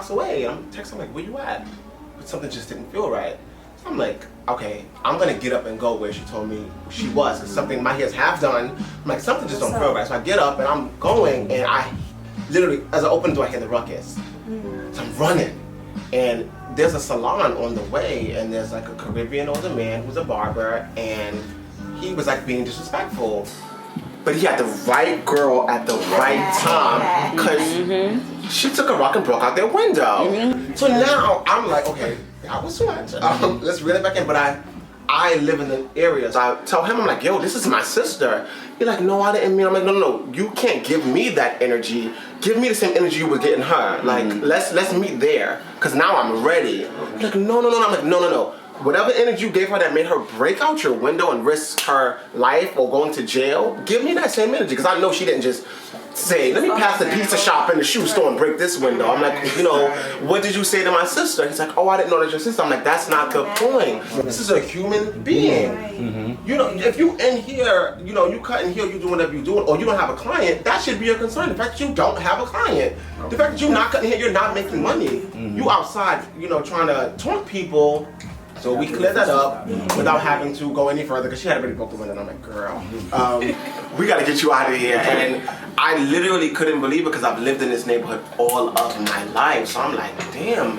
blocks away. I'm texting, like, where you at? But something just didn't feel right. So I'm like, okay, I'm gonna get up and go where she told me she was. Cause something my hair's half done. I'm like, something just don't feel right. So I get up and I'm going, and I literally, as I open the door, I hear the ruckus. So I'm running. And there's a salon on the way, and there's like a Caribbean older man who's a barber, and he was like being disrespectful. But he had the right girl at the right time, because she took a rock and broke out their window. So now I'm like, okay, that was too much. Let's reel it back in. But I live in the area, so I tell him, I'm like, yo, this is my sister. He's like, no, I didn't mean. I'm like, no, you can't give me that energy. Give me the same energy you were getting her. Like, let's meet there, because now I'm ready. He's like, no. I'm like, no. Whatever energy you gave her that made her break out your window and risk her life or going to jail, give me that same energy, because I know she didn't just say, let me pass the pizza shop in the shoe store and break this window. I'm like, what did you say to my sister? He's like, oh, I didn't know that's your sister. I'm like, that's not the point. This is a human being. If you in here, you cut in here, you do whatever you're doing, or you don't have a client, that should be your concern. The fact that you don't have a client, the fact that you're not cutting here, you're not making money. You outside, trying to taunt people. So we cleared that up without having to go any further, because she had already broke the window, and I'm like, girl, we gotta get you out of here. And I literally couldn't believe it, because I've lived in this neighborhood all of my life. So I'm like, damn.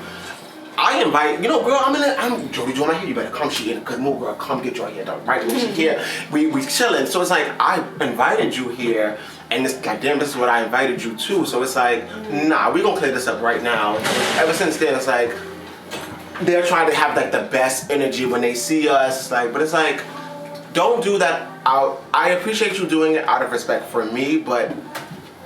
I invite, girl, I'm Jody Joyner here, you better come. She in a good mood, girl, come get your hair done right when she here. We chilling. So it's like, I invited you here, and it's like, damn, this is what I invited you to. So it's like, nah, we gonna clear this up right now. Ever since then, it's like, they're trying to have like the best energy when they see us, but it's like, don't do that out. I appreciate you doing it out of respect for me, but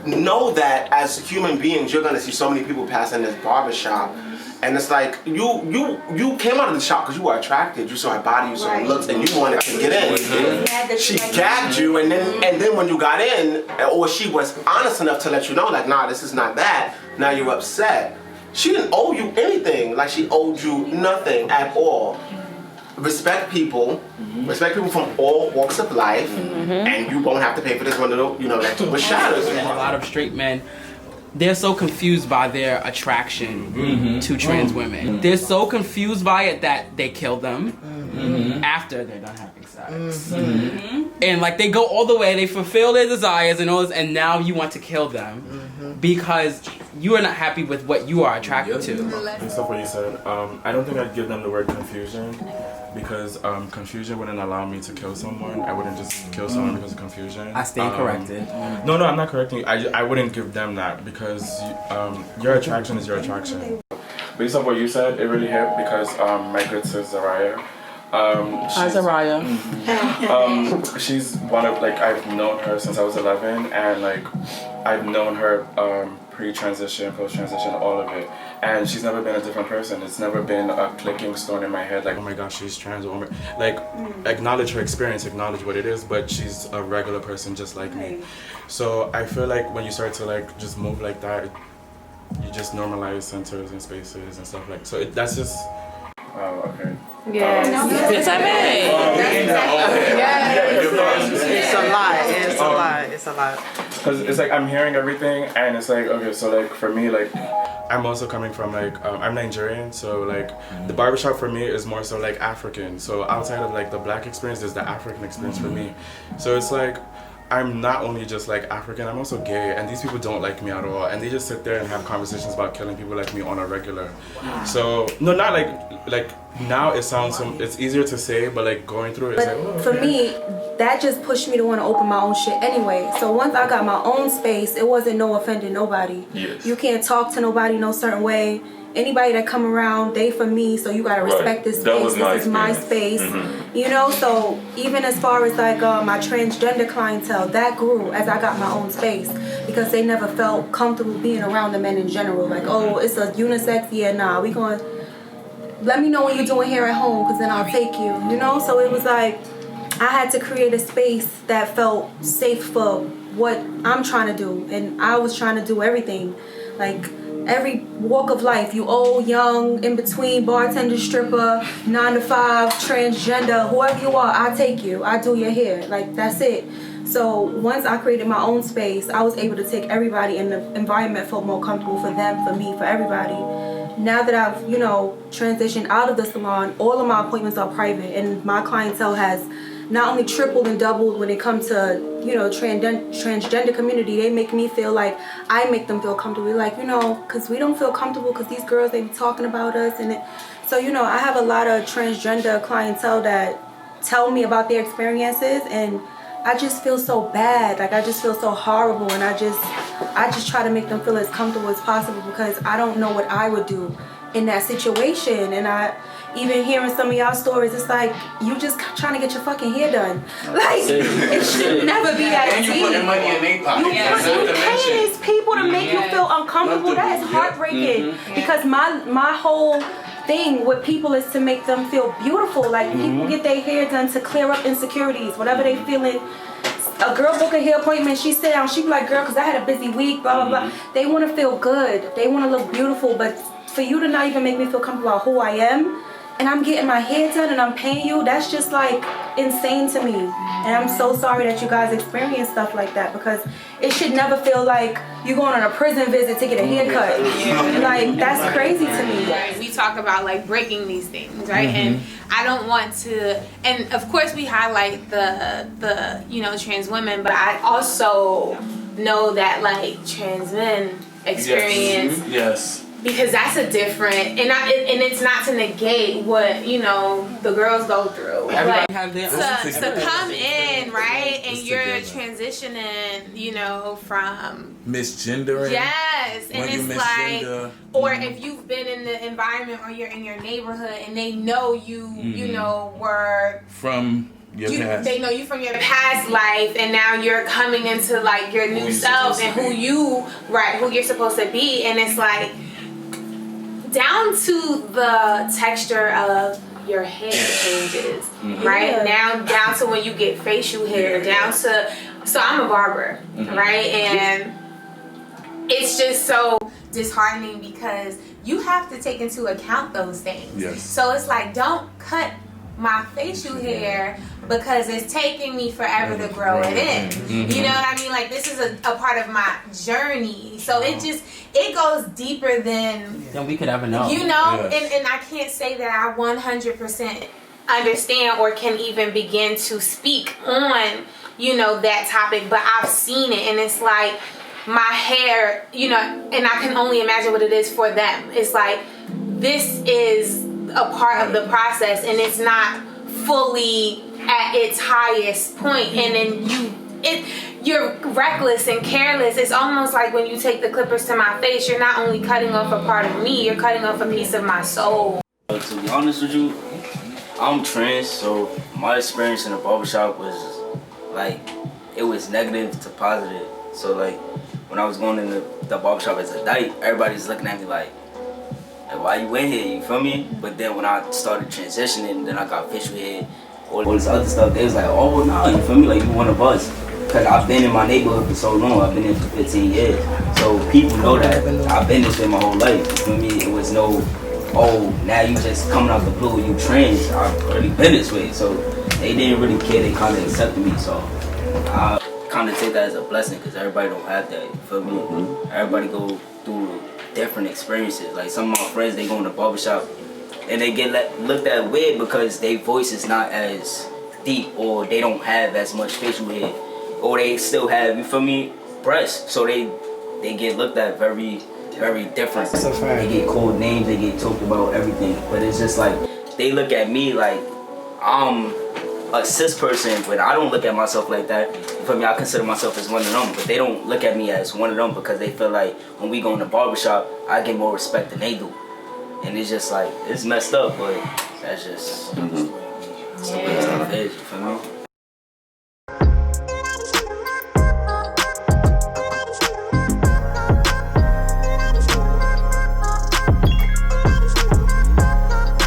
know that as human beings, you're gonna see so many people passing this barbershop, and it's like, you came out of the shop because you were attracted. You saw her body, you saw her looks, and you wanted to get in. She gagged you, and then when you got in, or she was honest enough to let you know, like, nah, this is not that. Now you're upset. She didn't owe you anything. Like, she owed you nothing at all. Respect people. Respect people from all walks of life. And you won't have to pay for this window, that was shadows. A lot of straight men, they're so confused by their attraction to trans women. They're so confused by it that they kill them after they're done having sex. And like, they go all the way, they fulfill their desires and all this, and now you want to kill them because you are not happy with what you are attracted to. Based off what you said, I don't think I'd give them the word confusion, because confusion wouldn't allow me to kill someone. I wouldn't just kill someone because of confusion. I stand corrected. No, I'm not correcting you. I wouldn't give them that, because your attraction is your attraction. Based off what you said, it really hit, because my good sis Zaraya. Hi, Zaraya. She's one of, I've known her since I was 11, and I've known her pre-transition, post-transition, all of it. And she's never been a different person. It's never been a clicking stone in my head, like, oh my gosh, she's trans. Acknowledge her experience, acknowledge what it is, but she's a regular person just like me. So I feel like when you start to just move like that, you just normalize centers and spaces and stuff so that's just, oh, okay. Yes. It's a lot. Because it's like, I'm hearing everything, and it's like, okay, so for me, I'm also coming from I'm Nigerian, so the barbershop for me is more so African. So outside of the black experience, there's the African experience for me. So it's I'm not only just African, I'm also gay, and these people don't like me at all, and they just sit there and have conversations about killing people like me on a regular. Wow. So no, not now it sounds it's easier to say, but going through it, but for me, that just pushed me to want to open my own shit anyway. So once I got my own space, it wasn't no offending nobody. Yes. You can't talk to nobody no certain way. Anybody that come around, they for me, so you gotta respect this space. This is my space. So even as far as my transgender clientele, that grew as I got my own space, because they never felt comfortable being around the men in general. Oh, it's a unisex, yeah, nah, we going, let me know when you're doing hair at home, because then I'll take you, So it was I had to create a space that felt safe for what I'm trying to do, and I was trying to do everything, every walk of life, you old, young, in between, bartender, stripper, 9 to 5, transgender, whoever you are, I take you. I do your hair. That's it. So once I created my own space, I was able to take everybody, and the environment felt more comfortable for them, for me, for everybody. Now that I've, transitioned out of the salon, all of my appointments are private, and my clientele has not only tripled and doubled when it comes to, transgender community. They make me feel like I make them feel comfortable. Like, because we don't feel comfortable because these girls, they be talking about us. So, I have a lot of transgender clientele that tell me about their experiences, and I just feel so bad. Like, I just feel so horrible, and I just try to make them feel as comfortable as possible, because I don't know what I would do in that situation. And even hearing some of y'all stories, it's like, you just trying to get your fucking hair done. Like, it should never be that deep. And you putting money in their pocket. You pay these people to make you feel uncomfortable. That is heartbreaking. Because my whole thing with people is to make them feel beautiful. Like, people get their hair done to clear up insecurities, whatever they feeling. A girl book a hair appointment, she sit down, she be like, girl, because I had a busy week, blah, blah, blah. They want to feel good. They want to look beautiful. But for you to not even make me feel comfortable about who I am, and I'm getting my hair done and I'm paying you, that's just like insane to me. And I'm so sorry that you guys experience stuff like that, because it should never feel like you're going on a prison visit to get a haircut. Like, that's crazy to me. Right. We talk about like breaking these things, right? And I don't want to, and of course we highlight the trans women, but I also know that like trans men experience Yes. Because that's a different, and it's not to negate what the girls go through. Everybody Like, have their to come in, right, and you're transitioning, from misgendering. yes, and when it's like, or if you've been in the environment or you're in your neighborhood and they know you, were from your past. They know you from your past life, and now you're coming into like your new self and who you're supposed to be, and it's like, down to the texture of your hair changes, right? Now down to when you get facial hair, down to, so I'm a barber, right? And it's just so disheartening because you have to take into account those things. Yes. So it's like, don't cut my facial hair because it's taking me forever to grow it in. You know what I mean? Like, this is a part of my journey. So it goes deeper than we could ever know. Yes. And I can't say that I 100% understand or can even begin to speak on, that topic, but I've seen it, and it's like my hair, and I can only imagine what it is for them. It's like, this is a part of the process, and it's not fully at its highest point, and then you're reckless and careless. It's almost like when you take the clippers to my face, you're not only cutting off a part of me, you're cutting off a piece of my soul. To be honest with you, I'm trans, so my experience in the barbershop was like, it was negative to positive. So like, when I was going in the barbershop as a dyke, everybody's looking at me like, why you in here, you feel me? But then when I started transitioning, then I got facial hair, all this other stuff, they was like, oh, nah, you feel me? Like, you want to buzz. Because I've been in my neighborhood for so long. I've been in for 15 years. So people know that I've been this way my whole life. You feel me? It was no, oh, now you just coming out the blue, you trans. I've really been this way. So they didn't really care. They kind of accepted me. So I kind of take that as a blessing because everybody don't have that. You feel me? Everybody go through different experiences. Like, some of my friends, they go in the barbershop and they get looked at weird because their voice is not as deep, or they don't have as much facial hair, or they still have, you feel me, breasts. So they get looked at very, very different. They get called names, they get talked about, everything. But it's just like, they look at me like I'm a cis person, but I don't look at myself like that. You feel me? I consider myself as one of them, but they don't look at me as one of them because they feel like when we go in the barbershop, I get more respect than they do. And it's just like, it's messed up, but that's just the way stuff is, you feel me?